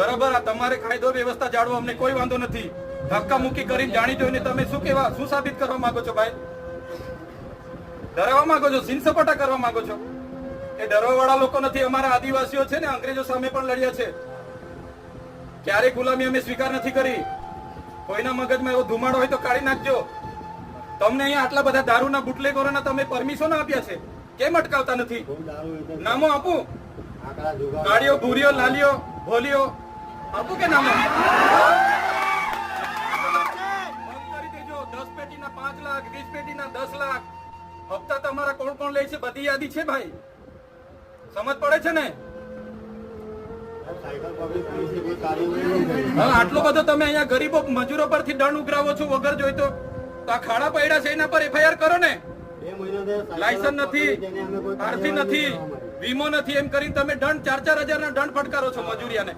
બરાબર, આ તમારે કાયદો વ્યવસ્થા જાળવો, અમને કોઈ વાંધો નથી. ધક્કા મુક્કી કરીને જાણી જોઈને તમે શું સાબિત કરવા માંગો છો ભાઈ? ડરાવવા માંગો છો, સીન સપાટા કરવા માંગો છો? એ ડરવા વાળા લોકો નથી. અમારા આદિવાસીઓ છે ને, અંગ્રેજો સામે પણ લડ્યા છે. ક્યારેય ગુલામી અમે સ્વીકાર નથી કરી. કોઈના મગજમાં એવો ધુમાડો હોય તો કાઢી નાખજો. તમને અહીંયા આટલા બધા દારૂના બુટલેગરોના તમે પરમિશન આપ્યા છે, કેમ અટકાવતા નથી? નામો આપું? ગાડીઓ, ભૂરીઓ, લાલીઓ, ભોલીઓ આપું કે નામો? બંધ કરી દેજો. 10 પેટીના 5 લાખ, 20 પેટીના 10 લાખ હપ્તા તમારા કોણ કોણ લે છે બધી યાદી છે ભાઈ. સમજ પડે છે ને? આટલો બધો તમે અહીંયા ગરીબો મજૂરો પરથી દંડ ઉઘરાવો છો વગર જોઈતો. તો આ ખાડા પડ્યા છે એના પર FIR કરો ને. લાયસન્સ નથી, આરસી નથી, વીમો નથી, એમ કરીને તમે દંડ 4-4 હજારના દંડ ફટકારો છો મજૂરિયાને.